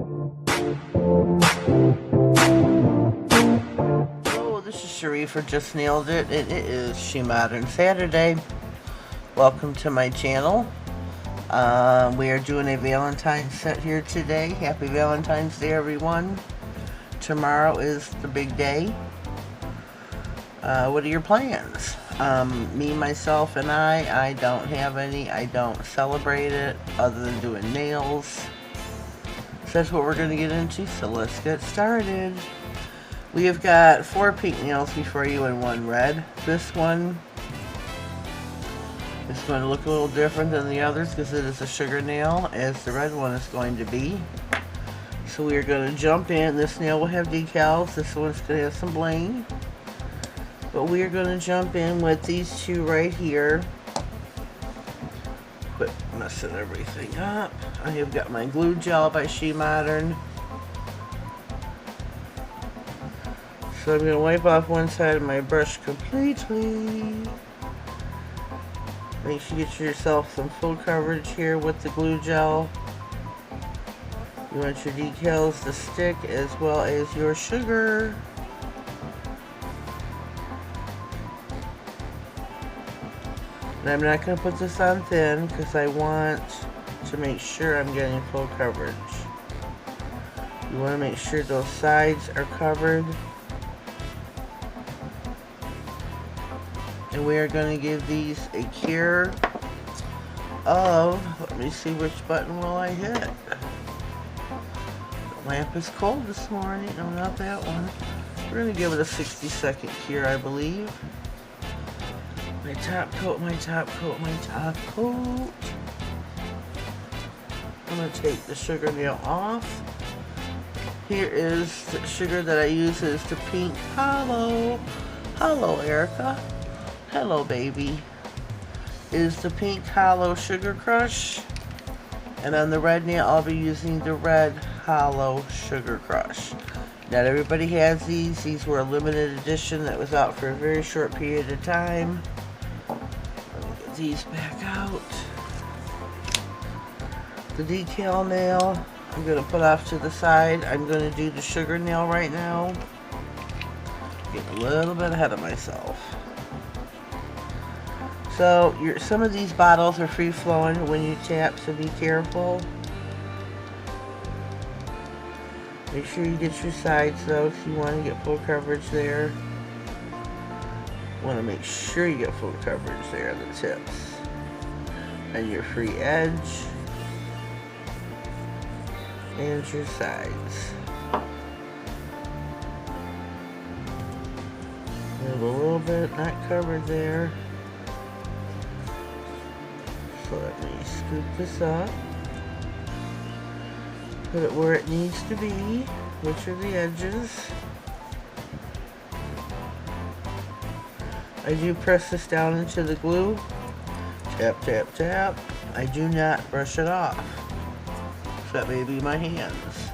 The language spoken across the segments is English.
Hello, this is Cherie for Just Nailed It, and it is SheModern Saturday. Welcome to my channel. We are doing a Valentine set here today. Happy Valentine's Day, everyone. Tomorrow is the big day. What are your plans? Me, myself, and I don't have any. I don't celebrate it other than doing nails. So that's what we're going to get into, so let's get started. We have got 4 pink nails before you and 1 red. This one is going to look a little different than the others because it is a sugar nail, as the red one is going to be. So we are going to jump in. This nail will have decals. This one's going to have some bling. But we are going to jump in with these 2 right here. Quit messing everything up. I have got my glue gel by SheModern. So I'm going to wipe off one side of my brush completely. Make sure you get yourself some full coverage here with the glue gel. You want your decals to stick as well as your sugar. And I'm not going to put this on thin because I want to make sure I'm getting full coverage. You want to make sure those sides are covered. And we are going to give these a cure of, let me see which button will I hit. The lamp is cold this morning. No, not that one. We're going to give it a 60-second cure, I believe. My top coat, my top coat, my top coat. I'm going to take the sugar nail off. Here is the sugar that I use, is the Pink Hollow. Hello, Erica. Hello, baby. It is the Pink Hollow Sugar Crush. And on the red nail, I'll be using the Red Hollow Sugar Crush. Not everybody has these. These were a limited edition that was out for a very short period of time. These back out. The decal nail I'm going to put off to the side. I'm going to do the sugar nail right now. Getting a little bit ahead of myself. So some of these bottles are free flowing when you tap, so be careful. Make sure you get your sides though if you want to get full coverage there. Want to make sure you get full coverage there on the tips and your free edge and your sides. And a little bit not covered there, so let me scoop this up, put it where it needs to be, which are the edges. I do press this down into the glue. Tap, tap, tap. I do not brush it off. So that may be my hands.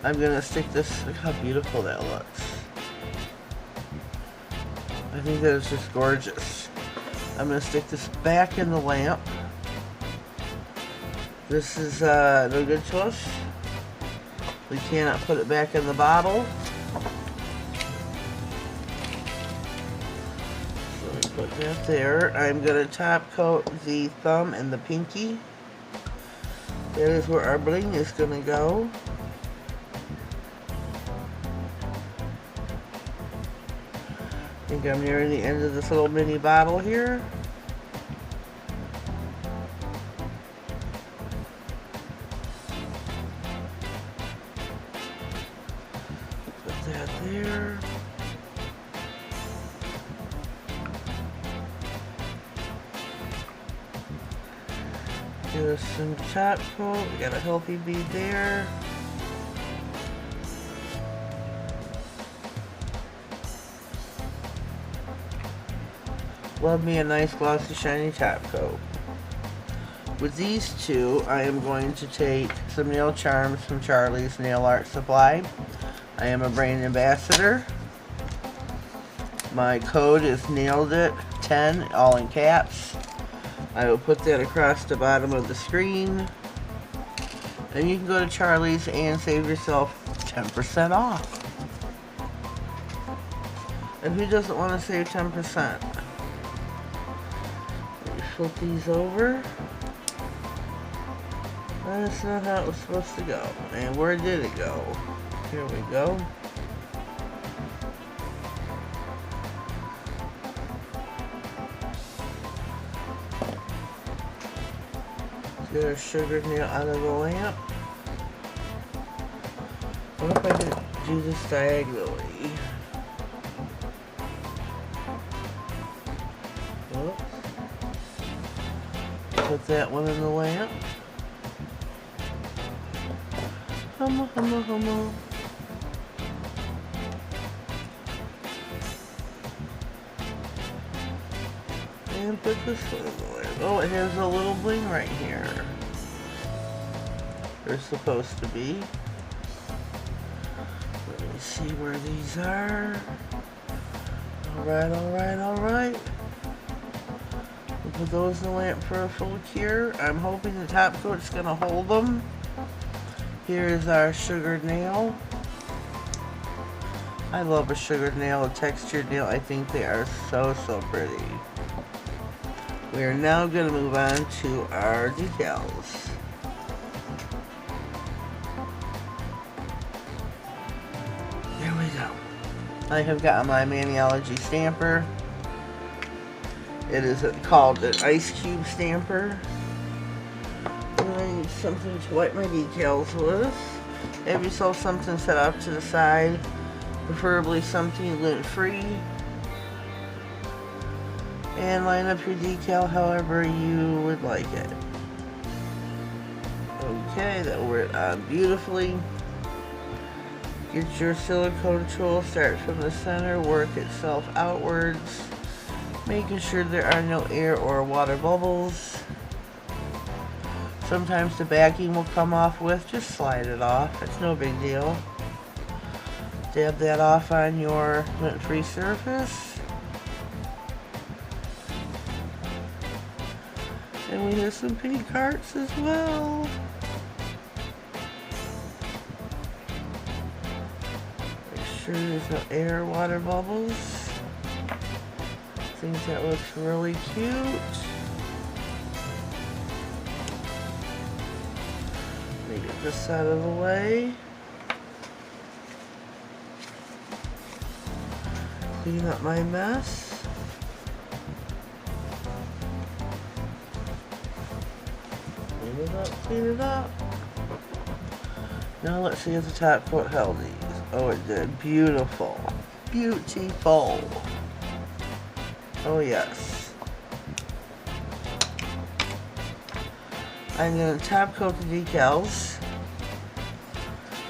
I'm going to stick this. Look how beautiful that looks. I think that is just gorgeous. I'm going to stick this back in the lamp. This is no good to us. We cannot put it back in the bottle. Put that there. I'm going to top coat the thumb and the pinky. That is where our bling is going to go. I think I'm nearing the end of this little mini bottle here. Put that there. Give us some top coat. We got a healthy bead there. Love me a nice glossy shiny top coat. With these 2, I am going to take some nail charms from Charlie's Nail Art Supply. I am a brand ambassador. My code is NailedIt10, all in caps. I will put that across the bottom of the screen. And you can go to Charlie's and save yourself 10% off. And who doesn't want to save 10%? Flip these over. That's not how it was supposed to go. And where did it go? Here we go. Get our sugar nail out of the lamp. What if I could do this diagonally? Whoops. Put that one in the lamp. Humma, humma, humma. And put this one in the lamp. Oh, it has a little bling right here. They're supposed to be. Let me see where these are. Alright, alright, alright. We'll put those in the lamp for a full cure. I'm hoping the top coat's going to hold them. Here is our sugared nail. I love a sugared nail, a textured nail. I think they are so, so pretty. We are now going to move on to our decals. There we go. I have got my Maniology stamper. It is called an ice cube stamper. And I need something to wipe my decals with. Have yourself something set off to the side, preferably something lint-free. And line up your decal however you would like it. Okay, that worked on beautifully. Get your silicone tool, start from the center, work itself outwards, making sure there are no air or water bubbles. Sometimes the backing will come off with, just slide it off, it's no big deal. Dab that off on your lint-free surface. And we have some pink hearts as well. Make sure there's no air or water bubbles. I think that looks really cute. Let me get this out of the way. Clean up my mess. Clean it up. Now let's see if the top coat held these. Oh, it did. Beautiful. Beautiful. Oh, yes. I'm going to top coat the decals.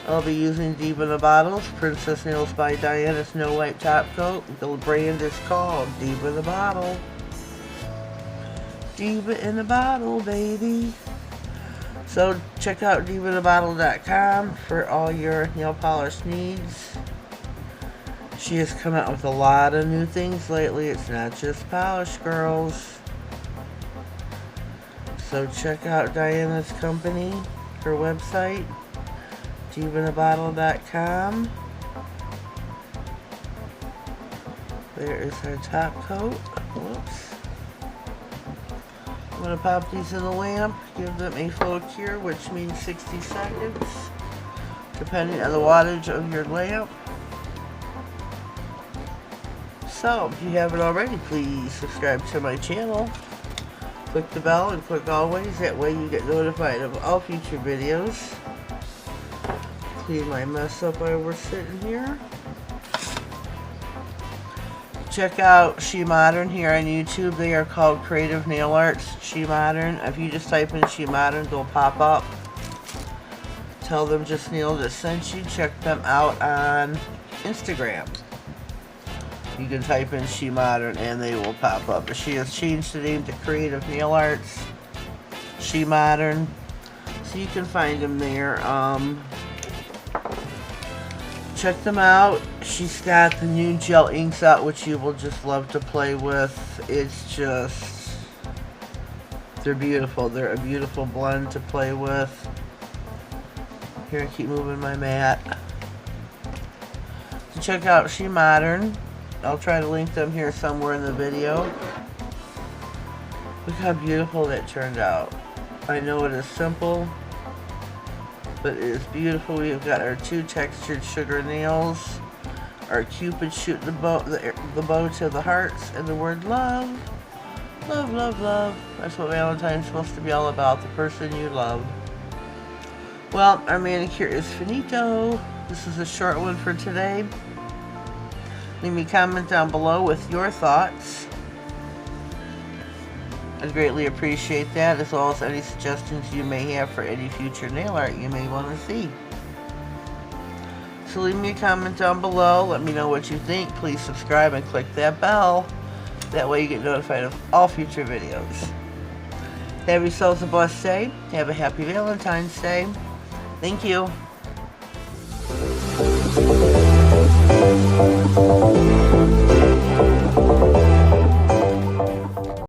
I'll be using Diva in the Bottles, Princess Nails by Johna Snow White top coat. The brand is called Diva in the Bottle. Diva in the Bottle, baby. So check out NaileditQueen.com for all your nail polish needs. She has come out with a lot of new things lately. It's not just polish, girls. So check out Diana's company, her website, NaileditQueen.com. There is her top coat. Whoops. I'm going to pop these in the lamp, give them a full cure, which means 60 seconds, depending on the wattage of your lamp. So, if you haven't already, please subscribe to my channel. Click the bell and click always, that way you get notified of all future videos. Clean my mess up while we're sitting here. Check out SheModern here on YouTube. They are called Creative Nail Arts SheModern. If you just type in SheModern, they'll pop up. Tell them Just Nailed sent you. Check them out on Instagram. You can type in SheModern and they will pop up. But she has changed the name to Creative Nail Arts SheModern. So you can find them there. Check them out. She's got the new gel inks out, which you will just love to play with. It's just, they're beautiful. They're a beautiful blend to play with. Here, I keep moving my mat. So check out SheModern. I'll try to link them here somewhere in the video. Look how beautiful that turned out. I know it is simple, but it is beautiful. We've got our 2 textured sugar nails, our Cupid shooting the bow to the hearts, and the word love. Love, love, love. That's what Valentine's supposed to be all about, the person you love. Well, our manicure is finito. This is a short one for today. Leave me a comment down below with your thoughts. I'd greatly appreciate that, as well as any suggestions you may have for any future nail art you may want to see. So leave me a comment down below. Let me know what you think. Please subscribe and click that bell. That way you get notified of all future videos. Have yourselves a blessed day. Have a happy Valentine's Day. Thank you.